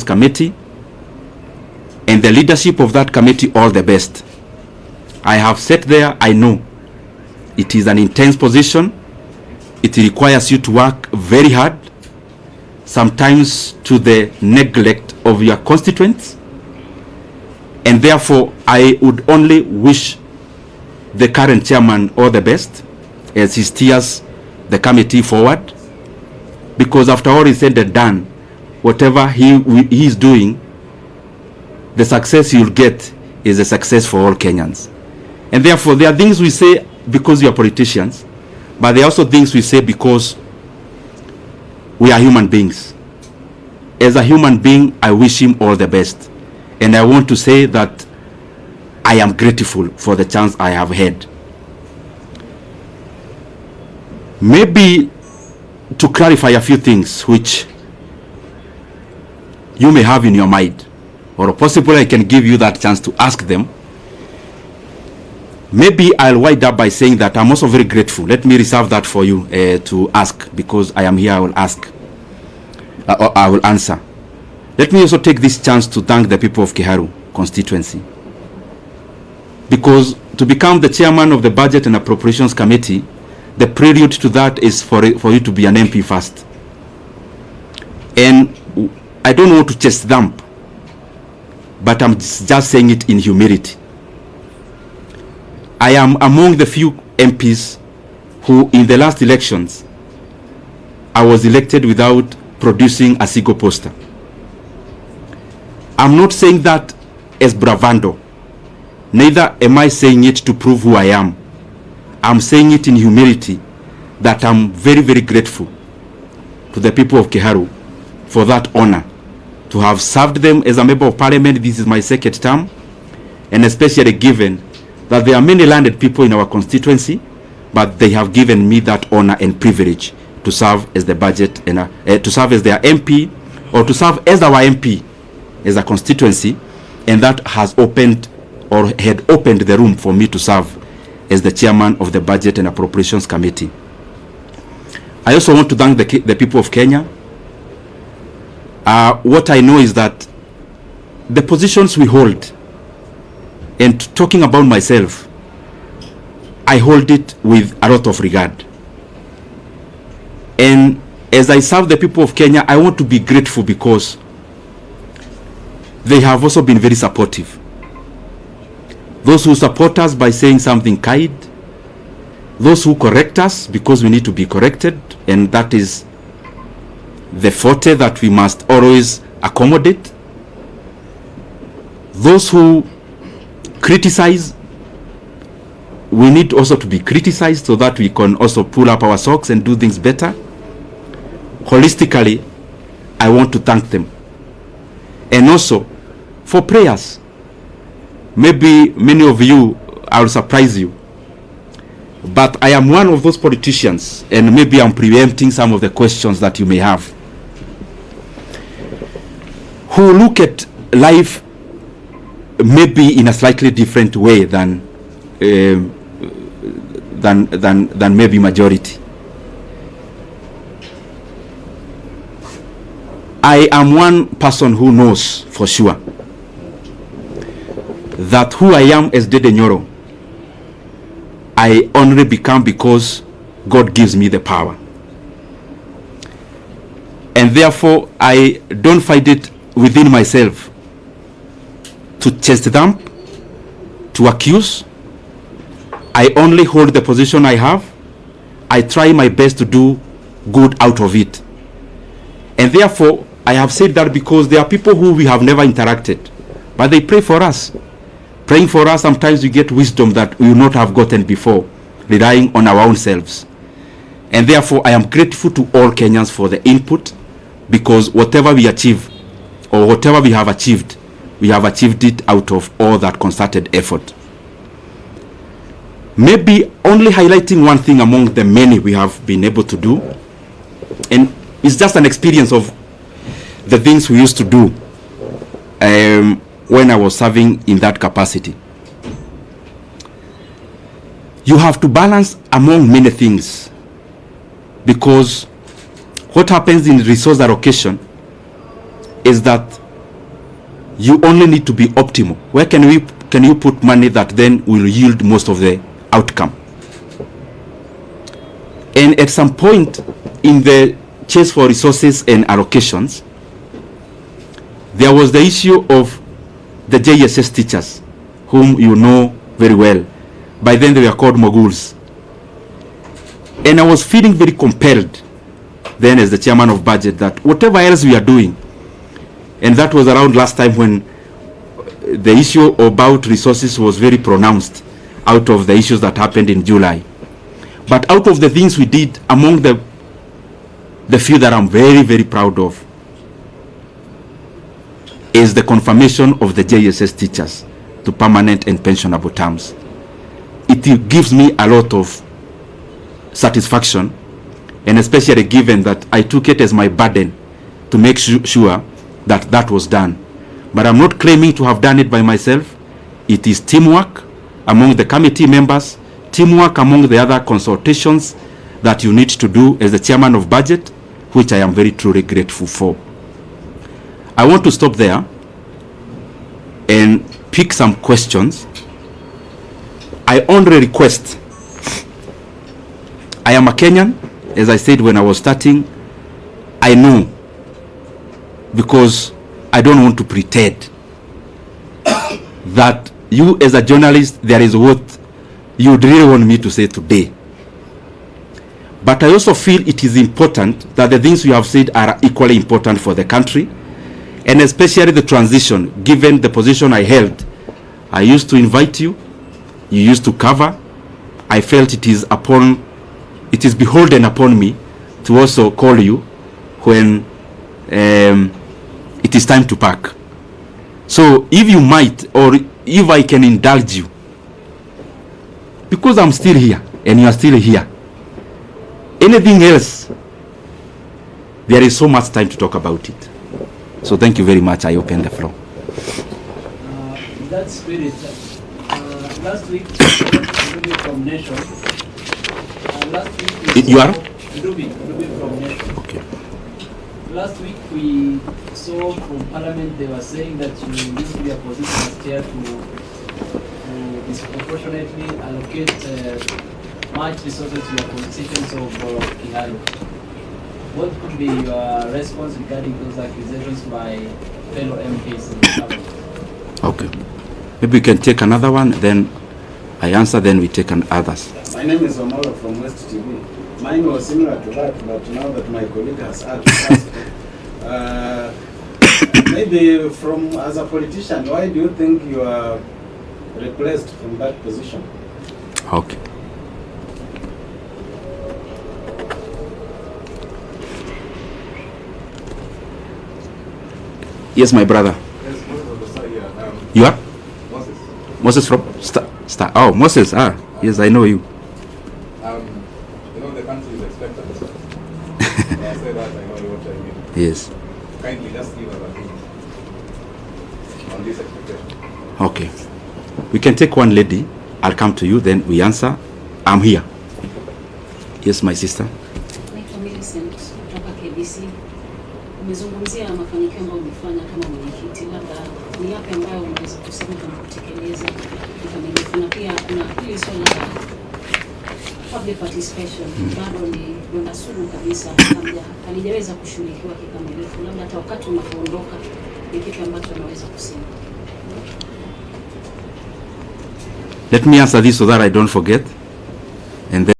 Committee and the leadership of that committee all the best. I have sat there, I know it is an intense position. It requires you to work very hard, sometimes to the neglect of your constituents, and therefore I would only wish the current chairman all the best as he steers the committee forward, because after all is said and done, whatever he is doing, the success you'll get is a success for all Kenyans. And therefore there are things we say because we are politicians, but there are also things we say because we are human beings. As a human being, I wish him all the best. And I want to say that I am grateful for the chance I have had. Maybe to clarify a few things which you may have in your mind, or possibly I can give you that chance to ask them. Maybe I'll wind up by saying that I'm also very grateful. Let me reserve that for you to ask, because I am here, I will ask. I will answer. Let me also take this chance to thank the people of Kiharu constituency, because to become the chairman of the Budget and Appropriations Committee, the prelude to that is for you to be an MP first. And I don't want to chest thump, but I'm just saying it in humility. I am among the few MPs who, in the last elections, I was elected without producing a single poster. I'm not saying that as bravado. Neither am I saying it to prove who I am. I'm saying it in humility, that I'm very, very grateful to the people of Kiharu for that honor, to have served them as a member of parliament. This is my second term, and especially given that there are many landed people in our constituency, but they have given me that honor and privilege to serve as the budget and to serve as their MP, or to serve as our MP as a constituency, and that has opened, or had opened, the room for me to serve as the chairman of the Budget and Appropriations Committee. I also want to thank the people of Kenya. What I know is that the positions we hold, and talking about myself, I hold it with a lot of regard. And as I serve the people of Kenya, I want to be grateful because they have also been very supportive. Those who support us by saying something kind, those who correct us because we need to be corrected, and that is the forte that we must always accommodate. Those who criticize, we need also to be criticized so that we can also pull up our socks and do things better. Holistically, I want to thank them. And also for prayers. Maybe many of you, I will surprise you, but I am one of those politicians, and maybe I'm preempting some of the questions that you may have, who look at life maybe in a slightly different way than maybe majority. I am one person who knows for sure that who I am as Ndindi Nyoro, I only become because God gives me the power. And therefore, I don't find it within myself to chest thump, to accuse. I only hold the position I have. I try my best to do good out of it. And therefore, I have said that because there are people who we have never interacted, but they pray for us. Praying for us, sometimes we get wisdom that we will not have gotten before, relying on our own selves. And therefore, I am grateful to all Kenyans for the input, because whatever we achieve, or whatever we have achieved it out of all that concerted effort. Maybe only highlighting one thing among the many we have been able to do, and it's just an experience of the things we used to do when I was serving in that capacity. You have to balance among many things, because what happens in resource allocation is that you only need to be optimal. Where can you put money that then will yield most of the outcome? And at some point in the chase for resources and allocations, there was the issue of the JSS teachers, whom you know very well. By then they were called moguls. And I was feeling very compelled then as the chairman of budget that whatever else we are doing, and that was around last time when the issue about resources was very pronounced out of the issues that happened in July. But out of the things we did, among the few that I'm very, very proud of is the confirmation of the JSS teachers to permanent and pensionable terms. It gives me a lot of satisfaction, and especially given that I took it as my burden to make sure that that was done. But I'm not claiming to have done it by myself. It is teamwork among the committee members, teamwork among the other consultations that you need to do as the chairman of budget, which I am very truly grateful for. I want to stop there and pick some questions. I only request, I am a Kenyan, as I said when I was starting. I know, because I don't want to pretend that you as a journalist, there is what you would really want me to say today. But I also feel it is important that the things you have said are equally important for the country, and especially the transition, given the position I held. I used to invite you, you used to cover. I felt it is beholden upon me to also call you when it is time to pack. So if you might, or if I can indulge you, because I'm still here and you are still here, anything else, there is so much time to talk about it. So thank you very much. I open the floor. In that spirit, last week from Nation. Last week you are? Ruby from Nation. Okay. Last week we saw from Parliament they were saying that you used to be a position as chair to disproportionately allocate much resources to your constituents of Kiharu. What could be your response regarding those accusations by fellow MPs in the Parliament? Okay. Maybe we can take another one, then I answer, then we take others. My name is Omolo from West TV. Mine was similar to that, but now that my colleague has asked, maybe as a politician, why do you think you are replaced from that position? Okay. Yes, my brother. Yes, Moses on the side here. You are? Moses. Moses from Star. Oh, Moses. Yes, I know you. You know the country is expectant. When I say that, I know what I mean. Yes. Kindly just give us a hint on this expectation. Okay. We can take one lady. I'll come to you, then we answer. I'm here. Yes, my sister. Naitwa Millicent kutoka KBC. Umezungumzia mafanikio ambayo umefanya kama mwenyekiti, labda ni yapi ambayo unaweza kusema kama kutekeleza kikamilifu, na pia kuna hili swala la public participation bado ni donda sugu kabisa, halijaweza kushughulikiwa kikamilifu, labda hata wakati unapoondoka ni kitu ambacho unaweza kusema. Let me answer this so that I don't forget. And then